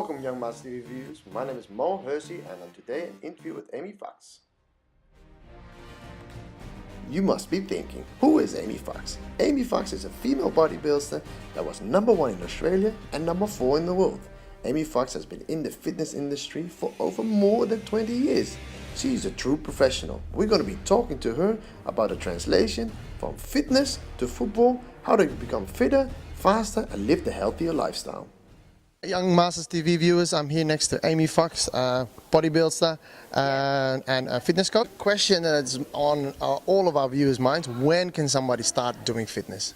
Welcome, Young Master TV viewers. My name is Mo Hersey, and I'm today an interview with Amy Fox. You must be thinking, who is Amy Fox? Amy Fox is a female bodybuilder that was #1 in Australia and #4 in the world. Amy Fox has been in the fitness industry for over more than 20 years. She's a true professional. We're going to be talking to her about the translation from fitness to football, how to become fitter, faster, and live the healthier lifestyle. Young Masters TV viewers, I'm here next to Amy Fox, bodybuilder and a fitness coach. Question that's on all of our viewers' minds: when can somebody start doing fitness?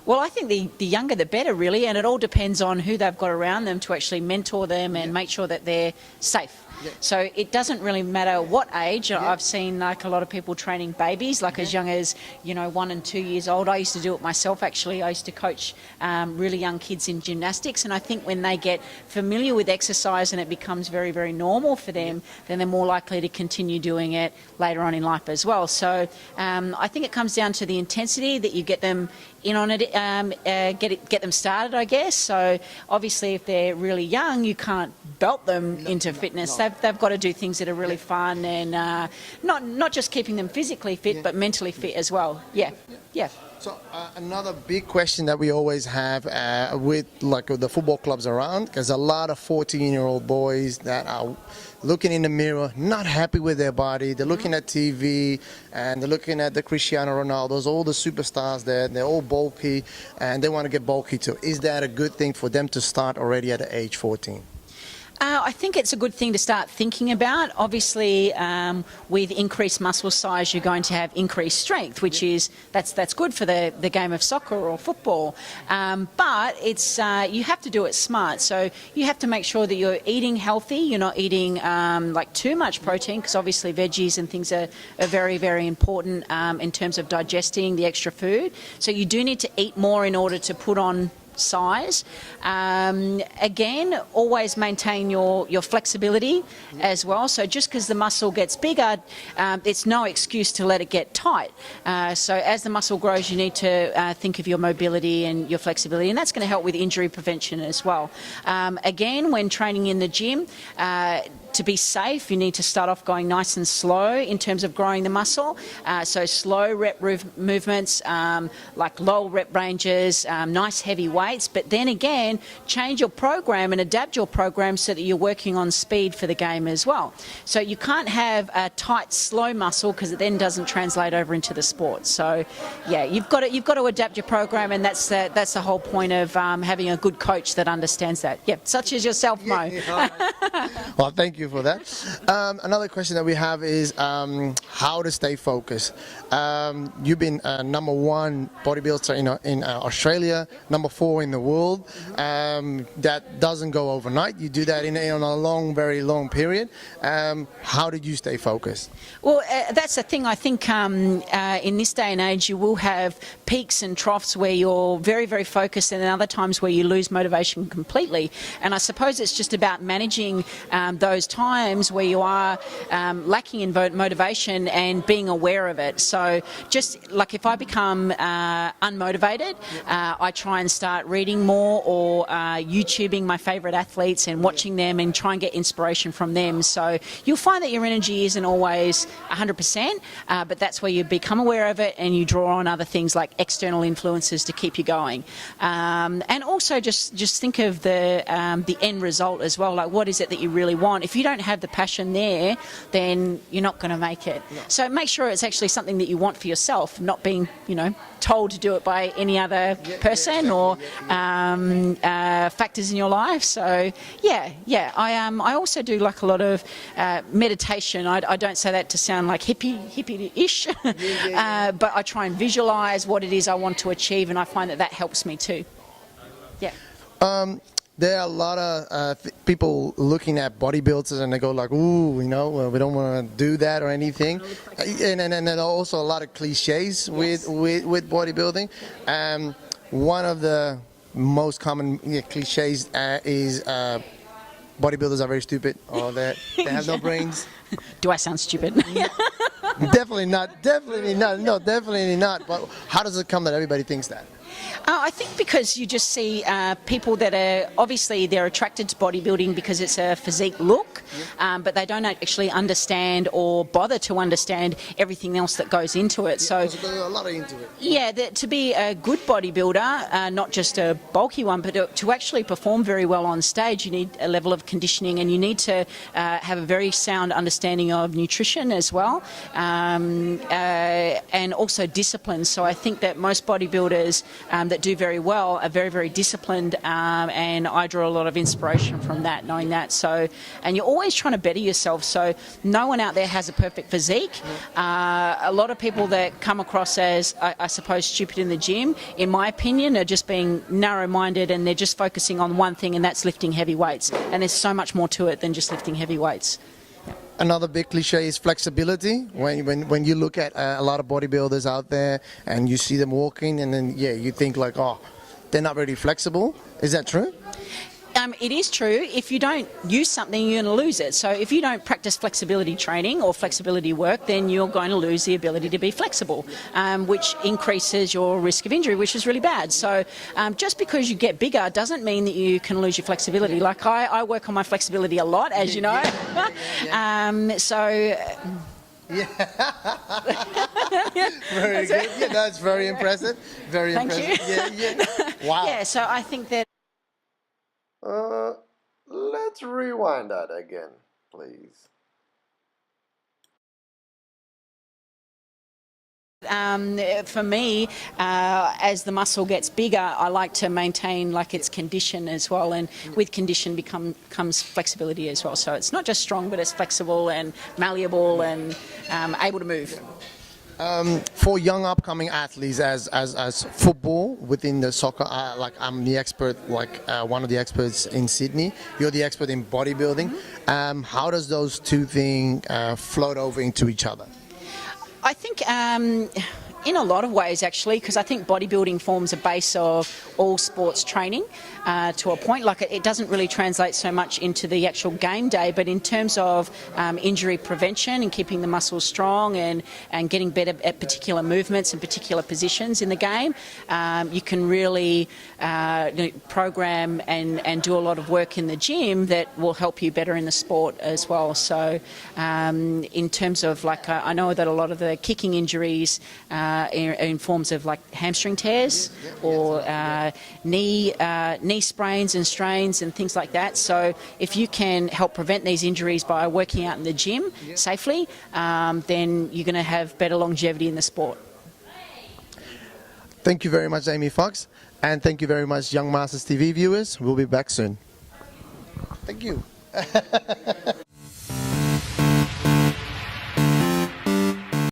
Well, I think the younger the better, really, and it all depends on who they've got around them to actually mentor them and make sure that they're safe. Yeah. So it doesn't really matter what age. Yeah. I've seen like a lot of people training babies, like as young as 1 and 2 years old. I used to do it myself, actually. I used to coach really young kids in gymnastics, and I think when they get familiar with exercise and it becomes very, very normal for them, then they're more likely to continue doing it later on in life as well. So I think it comes down to the intensity that you get them in on it, get them started, I guess. So obviously if they're really young, you can't belt them into fitness. They've got to do things that are really fun and not just keeping them physically fit, but mentally fit as well. Yeah. So another big question that we always have with the football clubs around, because a lot of 14-year-old boys that are looking in the mirror, not happy with their body. They're looking at TV and they're looking at the Cristiano Ronaldos, all the superstars there. They're all bulky and they want to get bulky too. Is that a good thing for them to start already at age 14? I think it's a good thing to start thinking about. Obviously, with increased muscle size, you're going to have increased strength, which is that's good for the game of soccer or football. But it's you have to do it smart. So you have to make sure that you're eating healthy. You're not eating like too much protein, because obviously veggies and things are very, very important in terms of digesting the extra food. So you do need to eat more in order to put on size. Again, always maintain your flexibility as well. So just because the muscle gets bigger, it's no excuse to let it get tight. So as the muscle grows, you need to think of your mobility and your flexibility, and that's going to help with injury prevention as well. Again, when training in the gym, to be safe, you need to start off going nice and slow in terms of growing the muscle. So slow rep movements, like low rep ranges, nice heavy weights, but then again, change your program and adapt your program so that you're working on speed for the game as well. So you can't have a tight, slow muscle, because it then doesn't translate over into the sport. So yeah, you've got to adapt your program, and that's the whole point of having a good coach that understands that. Yeah, such as yourself, Mo. Well, thank you for that. Another question that we have is how to stay focused. You've been #1 bodybuilder in Australia, #4 in the world. That doesn't go overnight. You do that in a very long period. How did you stay focused? Well, that's the thing. I think in this day and age, you will have peaks and troughs where you're very, very focused, and then other times where you lose motivation completely. And I suppose it's just about managing those times where you are lacking in motivation and being aware of it. So just like if I become unmotivated, I try and start reading more or YouTubing my favourite athletes and watching them and try and get inspiration from them. So you'll find that your energy isn't always 100%, but that's where you become aware of it and you draw on other things like external influences to keep you going. And also just think of the end result as well. Like, what is it that you really want? If you don't have the passion there, then you're not going to make it. No. So make sure it's actually something that you want for yourself, not being, told to do it by any other person or factors in your life. So I also do like a lot of meditation. I don't say that to sound like hippie-ish, but I try and visualize what it is I want to achieve, and I find that helps me too. Yeah. There are a lot of people looking at bodybuilders and they go like, ooh, we don't want to do that or anything. And there are also a lot of cliches with bodybuilding. One of the most common cliches is bodybuilders are very stupid, or they have no brains. Do I sound stupid? Definitely not. No, definitely not. But how does it come that everybody thinks that? I think because you just see people that are obviously they're attracted to bodybuilding because it's a physique look, but they don't actually understand or bother to understand everything else that goes into it. So there's a lot into it. Yeah, to be a good bodybuilder, not just a bulky one, but to actually perform very well on stage, you need a level of conditioning, and you need to have a very sound understanding of nutrition as well, and also discipline. So I think that most bodybuilders that do very well are very, very disciplined, and I draw a lot of inspiration from that, knowing that. So, and you're always trying to better yourself. So no one out there has a perfect physique. A lot of people that come across as, I suppose, stupid in the gym, in my opinion, are just being narrow-minded, and they're just focusing on one thing, and that's lifting heavy weights. And there's so much more to it than just lifting heavy weights. Another big cliche is flexibility. When you look at a lot of bodybuilders out there and you see them walking, and then you think like, oh, they're not really flexible. Is that true? It is true. If you don't use something, you're going to lose it. So if you don't practice flexibility training or flexibility work, then you're going to lose the ability to be flexible, which increases your risk of injury, which is really bad. So just because you get bigger doesn't mean that you can lose your flexibility. Like I work on my flexibility a lot, as you know. Yeah. Very good. Yeah, that's very impressive. Very Thank impressive. you. Yeah. Wow. Yeah, so I think that Let's rewind that again, please. For me, as the muscle gets bigger, I like to maintain like its condition as well, and with condition comes flexibility as well. So it's not just strong, but it's flexible and malleable and able to move. For young upcoming athletes, as football within the soccer, like I'm the expert, one of the experts in Sydney. You're the expert in bodybuilding. How does those two things float over into each other? I think in a lot of ways, actually, because I think bodybuilding forms a base of all sports training to a point. Like it doesn't really translate so much into the actual game day, but in terms of injury prevention and keeping the muscles strong and getting better at particular movements and particular positions in the game, you can really program and do a lot of work in the gym that will help you better in the sport as well. So in terms of I know that a lot of the kicking injuries in forms of like hamstring tears or knee sprains and strains and things like that. So if you can help prevent these injuries by working out in the gym safely, then you're going to have better longevity in the sport. Thank you very much, Amy Fox, and thank you very much, Young Masters TV viewers. We'll be back soon. Thank you.